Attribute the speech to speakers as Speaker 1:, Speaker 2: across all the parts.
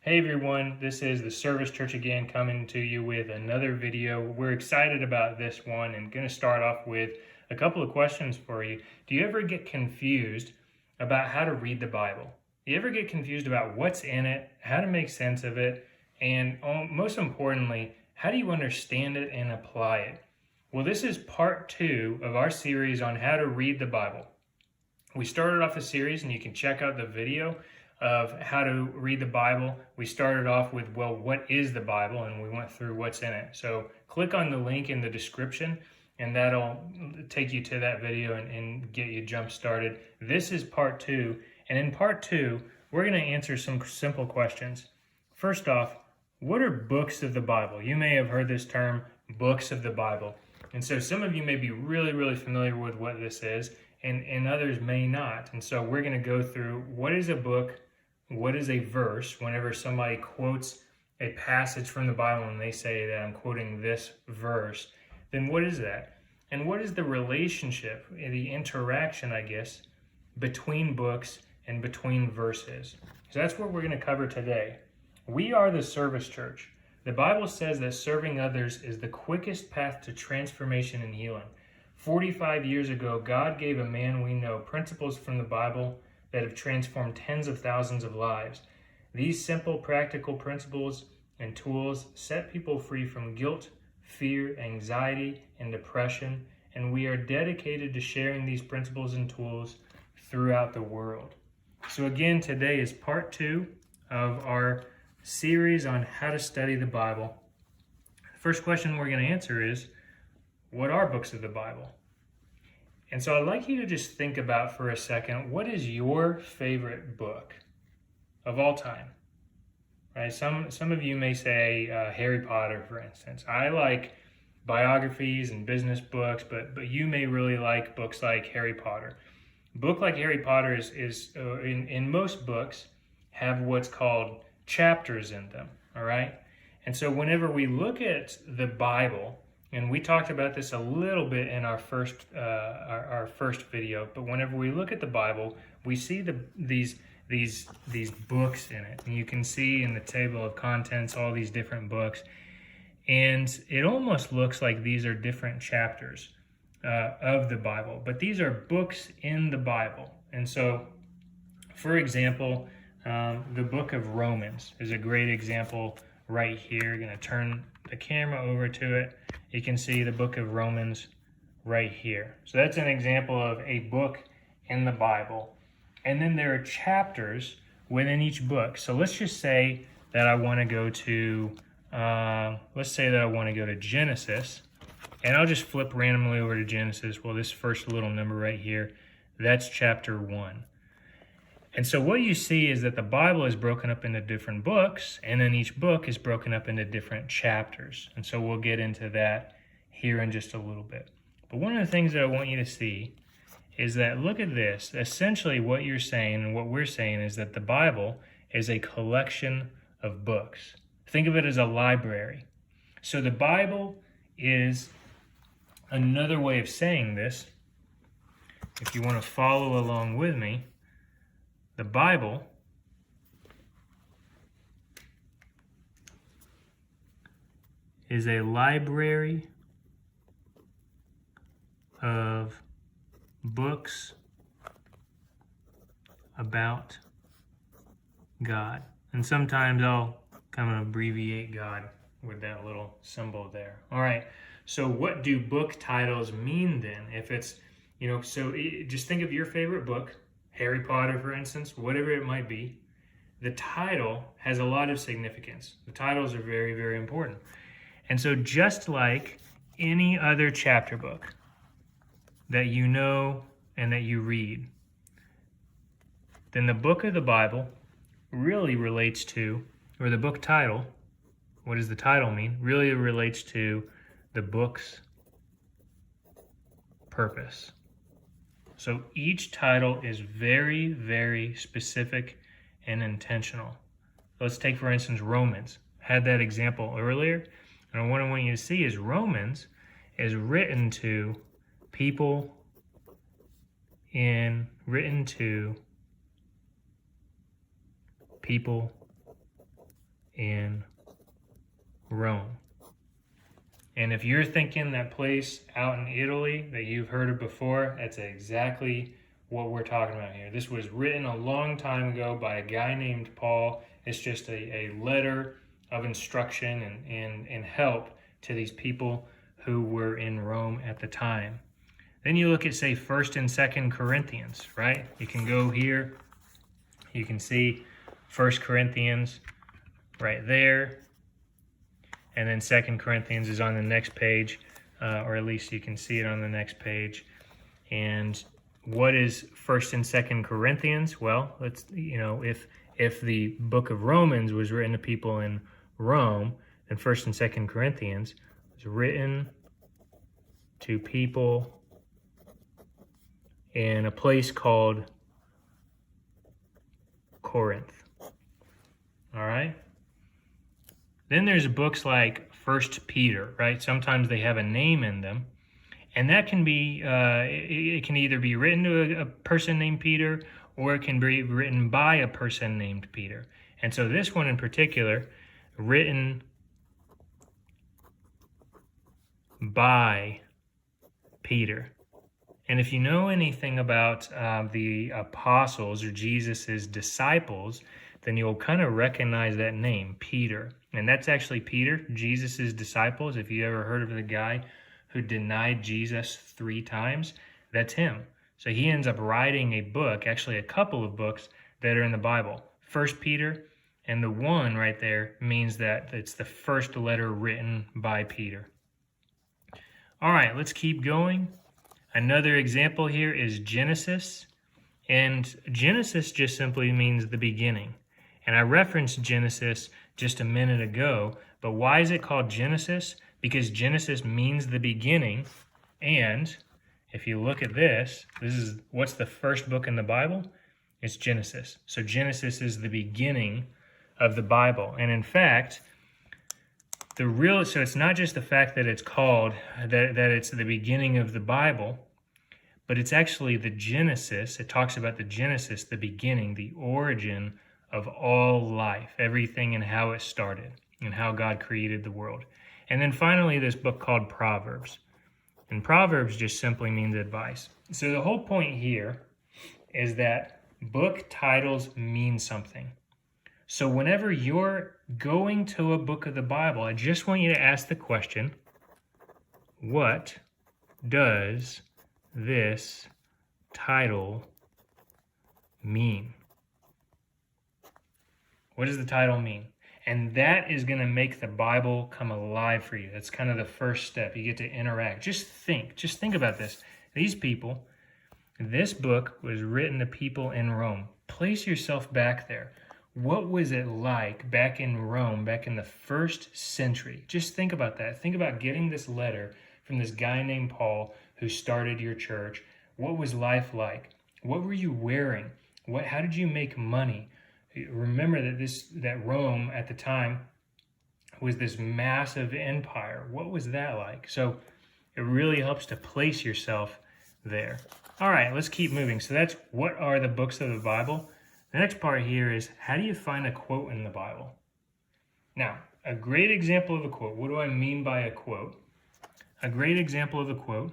Speaker 1: Hey everyone, this is the Service Church again coming to you with another video. We're excited about this one and going to start off with a couple of questions for you. Do you ever get confused about how to read the Bible? Do you ever get confused about what's in it, how to make sense of it, and most importantly, how do you understand it and apply it? Well, this is part 2 of our series on how to read the Bible. We started off the series, and you can check out the video of how to read the Bible. We started off with, well, what is the Bible? And we went through what's in it. So click on the link in the description, and that'll take you to that video and get you jump started. This is part 2. And in part 2, we're going to answer some simple questions. First off, what are books of the Bible? You may have heard this term, books of the Bible. And so some of you may be really familiar with what this is, and others may not. And so we're going to go through what is a book, what is a verse. Whenever somebody quotes a passage from the Bible and they say that I'm quoting this verse, then what is that? And what is the relationship, the interaction, I guess, between books and between verses? So that's what we're going to cover today. We are the Service Church. The Bible says that serving others is the quickest path to transformation and healing. 45 years ago, God gave a man we know principles from the Bible that have transformed tens of thousands of lives. These simple, practical principles and tools set people free from guilt, fear, anxiety, and depression, and we are dedicated to sharing these principles and tools throughout the world. So again, today is part 2 of our series on how to study the Bible. The first question we're going to answer is, what are books of the Bible? And so I'd like you to just think about for a second, what is your favorite book of all time? Right? Some of you may say Harry Potter, for instance. I like biographies and business books, but you may really like books like Harry Potter. A book like Harry Potter is in most books have what's called chapters in them, all right? And so whenever we look at the Bible, and we talked about this a little bit in our first video, but whenever we look at the Bible, we see these books in it. And you can see in the table of contents all these different books. And it almost looks like these are different chapters of the Bible, but these are books in the Bible. And so, for example, the book of Romans is a great example right here. Going to turn the camera over to it. You can see the book of Romans right here. So that's an example of a book in the Bible. And then there are chapters within each book. So let's just say that I want to go to, Genesis. And I'll just flip randomly over to Genesis. Well, this first little number right here, that's chapter 1. And so what you see is that the Bible is broken up into different books, and then each book is broken up into different chapters. And so we'll get into that here in just a little bit. But one of the things that I want you to see is that, look at this. Essentially what you're saying and what we're saying is that the Bible is a collection of books. Think of it as a library. So the Bible is another way of saying this. If you want to follow along with me, the Bible is a library of books about God. And sometimes I'll kind of abbreviate God with that little symbol there. All right, so what do book titles mean then? If it's, just think of your favorite book, Harry Potter, for instance, whatever it might be. The title has a lot of significance. The titles are very important. And so just like any other chapter book that you know and that you read, then the book of the Bible really relates to, or the book title, what does the title mean? Really relates to the book's purpose. So each title is very specific and intentional. Let's take, for instance, Romans. I had that example earlier. And what I want you to see is Romans is written to people in Rome. And if you're thinking that place out in Italy that you've heard of before, that's exactly what we're talking about here. This was written a long time ago by a guy named Paul. It's just a letter of instruction and help to these people who were in Rome at the time. Then you look at, say, 1st and 2nd Corinthians, right? You can go here. You can see 1 Corinthians right there. And then 2 Corinthians is on the next page, or at least you can see it on the next page. And what is 1st and 2nd Corinthians? Well, let's, if the book of Romans was written to people in Rome, then 1st and 2nd Corinthians was written to people in a place called Corinth. All right? Then there's books like 1 Peter, right? Sometimes they have a name in them. And that can be, it can either be written to a person named Peter, or it can be written by a person named Peter. And so this one in particular, written by Peter. And if you know anything about the apostles or Jesus's disciples, then you'll kind of recognize that name, Peter. And that's actually Peter, Jesus's disciples. If you ever heard of the guy who denied Jesus 3 times, that's him. So he ends up writing a book, actually a couple of books that are in the Bible. 1 Peter, and the 1 right there means that it's the first letter written by Peter. All right, let's keep going. Another example here is Genesis. And Genesis just simply means the beginning. And I referenced Genesis just a minute ago, but why is it called Genesis? Because Genesis means the beginning. And if you look at this is what's the first book in the Bible? It's Genesis. So Genesis is the beginning of the Bible. And in fact, so it's not just the fact that it's called, that it's the beginning of the Bible, but it's actually the Genesis. It talks about the Genesis, the beginning, the origin of all life, everything and how it started and how God created the world. And then finally, this book called Proverbs. And Proverbs just simply means advice. So the whole point here is that book titles mean something. So whenever you're going to a book of the Bible, I just want you to ask the question, what does this title mean? What does the title mean? And that is going to make the Bible come alive for you. That's kind of the first step. You get to interact. Just think about this. These people, this book was written to people in Rome. Place yourself back there. What was it like back in Rome, back in the 1st century? Just think about that. Think about getting this letter from this guy named Paul who started your church. What was life like? What were you wearing? How did you make money? Remember that Rome at the time was this massive empire. What was that like? So it really helps to place yourself there. All right, let's keep moving. So that's what are the books of the Bible. The next part here is, how do you find a quote in the Bible? Now, a great example of a quote. What do I mean by a quote? A great example of a quote.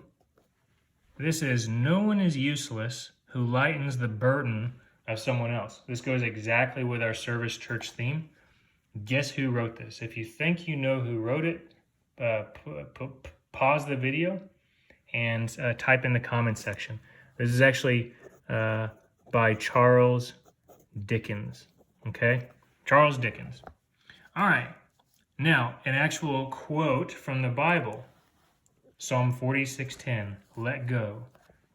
Speaker 1: This is, no one is useless who lightens the burden of someone else. This goes exactly with our service church theme. Guess who wrote this? If you think you know who wrote it, pause the video and type in the comment section. This is actually by Charles Dickens, okay? Charles Dickens. All right, now an actual quote from the Bible. Psalm 46:10, let go,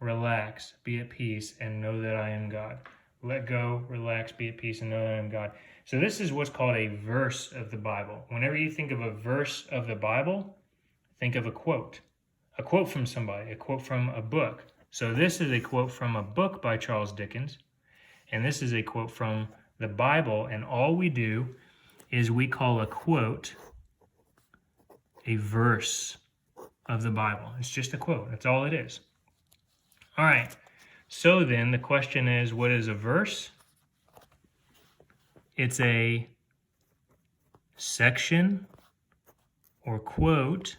Speaker 1: relax, be at peace, and know that I am God. Let go, relax, be at peace, and know that I am God. So this is what's called a verse of the Bible. Whenever you think of a verse of the Bible, think of a quote from somebody, a quote from a book. So this is a quote from a book by Charles Dickens, and this is a quote from the Bible, and all we do is we call a quote a verse of the Bible. It's just a quote. That's all it is. All right. So then the question is, what is a verse? It's a section or quote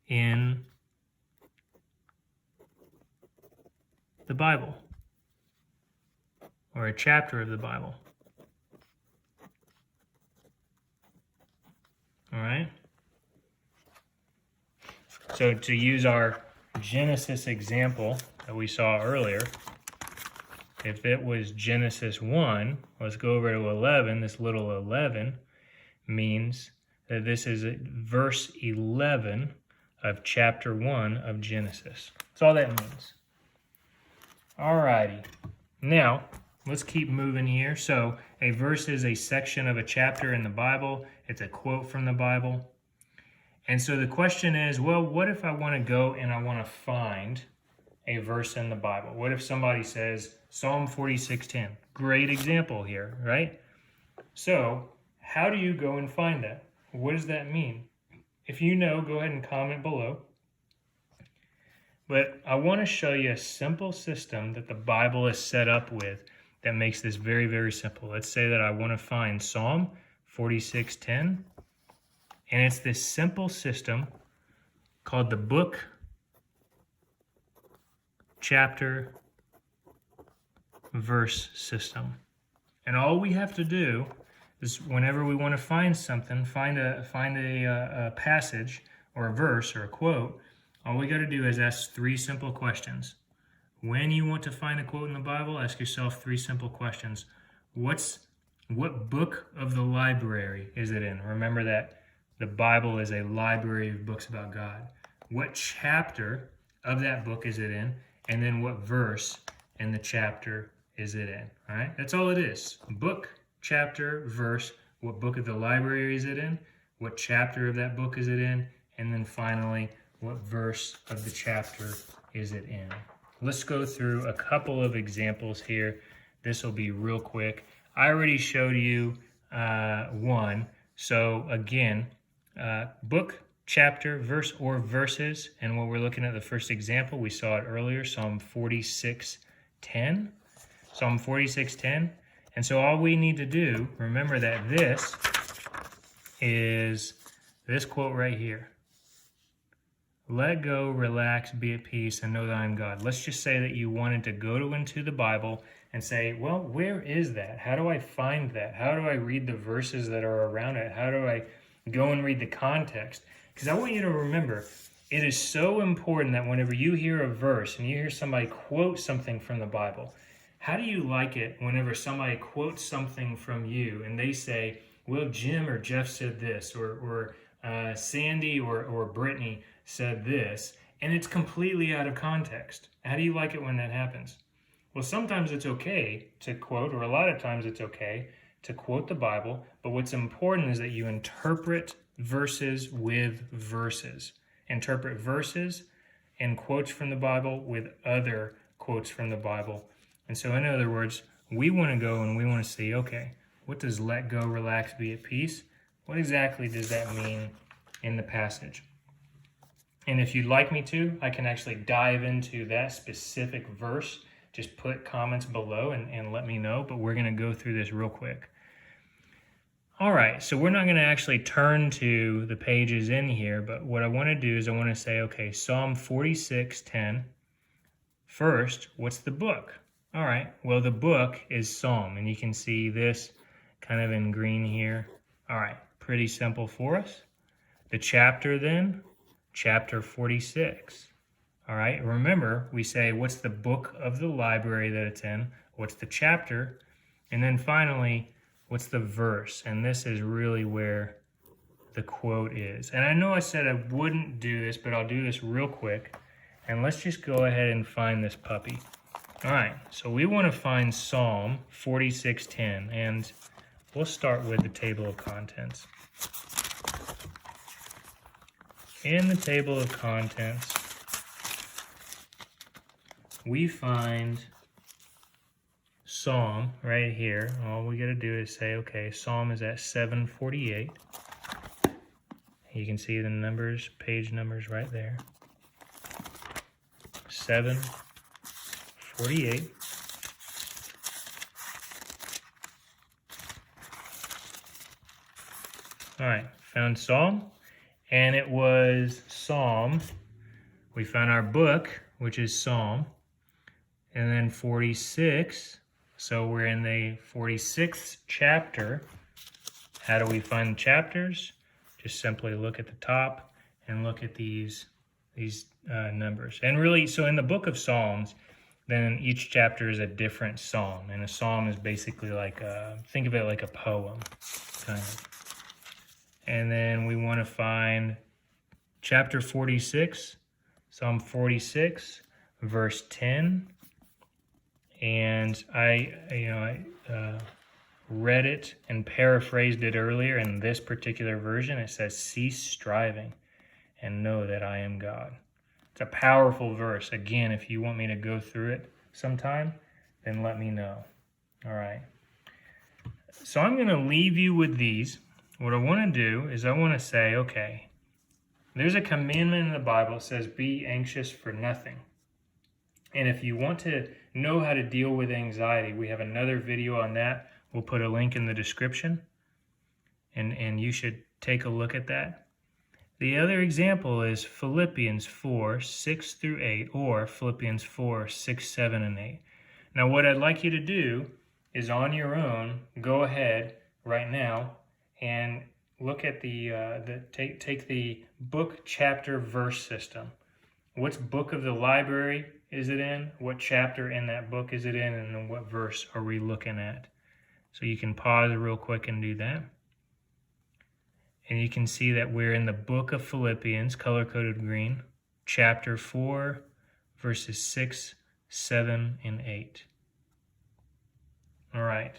Speaker 1: in the Bible or a chapter of the Bible. All right? So to use our Genesis example that we saw earlier, if it was Genesis 1, let's go over to 11. This little 11 means that this is verse 11 of chapter 1 of Genesis. That's all that means. Alrighty. Now, let's keep moving here. So a verse is a section of a chapter in the Bible. It's a quote from the Bible. And so the question is, well, what if I want to go and I want to find a verse in the Bible? What if somebody says Psalm 46:10? Great example here, right? So how do you go and find that? What does that mean? If you know, go ahead and comment below. But I want to show you a simple system that the Bible is set up with that makes this very, very simple. Let's say that I want to find Psalm 46:10. And it's this simple system called the book, chapter, verse system. And all we have to do is whenever we want to find something, find a passage or a verse or a quote, all we got to do is ask three simple questions. When you want to find a quote in the Bible, ask yourself three simple questions. What book of the library is it in? Remember that the Bible is a library of books about God. What chapter of that book is it in? And then what verse in the chapter is it in? All right, that's all it is. Book, chapter, verse. What book of the library is it in? What chapter of that book is it in? And then finally, what verse of the chapter is it in? Let's go through a couple of examples here. This will be real quick. I already showed you one. So again, book, chapter, verse, or verses. And what we're looking at, the first example, we saw it earlier, Psalm 46:10. Psalm 46:10. And so all we need to do, remember that this is this quote right here. Let go, relax, be at peace, and know that I am God. Let's just say that you wanted to go into the Bible and say, well, where is that? How do I find that? How do I read the verses that are around it? How do I go and read the context? Because I want you to remember, it is so important that whenever you hear a verse and you hear somebody quote something from the Bible, how do you like it whenever somebody quotes something from you and they say, well, Jim or Jeff said this, or Sandy or Brittany said this, and it's completely out of context? How do you like it when that happens? Well, sometimes it's okay to quote, or a lot of times it's okay to quote the Bible, but what's important is that you interpret verses with verses. Interpret verses and quotes from the Bible with other quotes from the Bible. And so in other words, we want to go and we want to see, okay, what does let go, relax, be at peace? What exactly does that mean in the passage? And if you'd like me to, I can actually dive into that specific verse. Just put comments below and let me know, but we're going to go through this real quick. All right, so we're not going to actually turn to the pages in here, but what I want to do is I want to say, okay, Psalm 46:10. First, what's the book? All right, well, the book is Psalm, and you can see this kind of in green here. All right, pretty simple for us. The chapter then, chapter 46. All right, remember, we say, what's the book of the library that it's in? What's the chapter? And then finally, what's the verse? And this is really where the quote is. And I know I said I wouldn't do this, but I'll do this real quick. And let's just go ahead and find this puppy. All right, so we want to find Psalm 46:10, and we'll start with the table of contents. In the table of contents, we find Psalm right here. All we got to do is say, okay, Psalm is at 748. You can see the numbers, page numbers right there. 748. All right, found Psalm, and it was Psalm. We found our book, which is Psalm, and then 46. So we're in the 46th chapter. How do we find the chapters? Just simply look at the top and look at these numbers. And really, so in the book of Psalms, then each chapter is a different psalm. And a psalm is basically like, think of it like a poem, kind of. And then we want to find chapter 46, Psalm 46, verse 10. And I read it and paraphrased it earlier. In this particular version, it says, "Cease striving and know that I am God." It's a powerful verse. Again, if you want me to go through it sometime, then let me know. All right. So I'm going to leave you with these. What I want to do is I want to say, okay, there's a commandment in the Bible that says, be anxious for nothing. And if you want to know how to deal with anxiety, we have another video on that. We'll put a link in the description, and you should take a look at that. The other example is Philippians 4, 6 through 8, or Philippians 4, 6, 7, and 8. Now, what I'd like you to do is on your own, go ahead right now and look at take the book, chapter, verse system. What book of the library is it in? What chapter in that book is it in? And then what verse are we looking at? So you can pause real quick and do that. And you can see that we're in the book of Philippians, color-coded green, chapter 4, verses 6, 7, and 8. All right.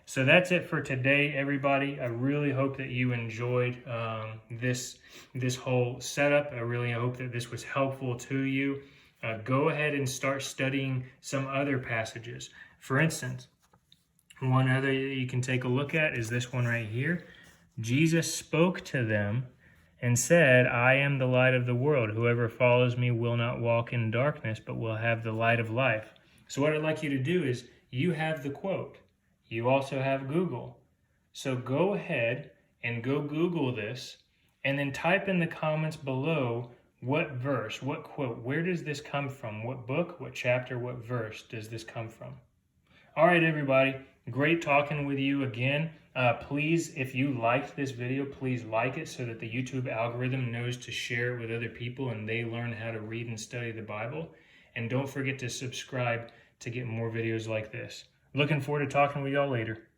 Speaker 1: So that's it for today, everybody. I really hope that you enjoyed this whole setup. I really hope that this was helpful to you. Go ahead and start studying some other passages. For instance, one other you can take a look at is this one right here. Jesus spoke to them and said, "I am the light of the world. Whoever follows me will not walk in darkness, but will have the light of life." So what I'd like you to do is, you have the quote. You also have Google. So go ahead and go Google this, and then type in the comments below what verse, what quote, where does this come from? What book, what chapter, what verse does this come from? All right, everybody. Great talking with you again. Please, if you liked this video, please like it so that the YouTube algorithm knows to share it with other people and they learn how to read and study the Bible. And don't forget to subscribe to get more videos like this. Looking forward to talking with y'all later.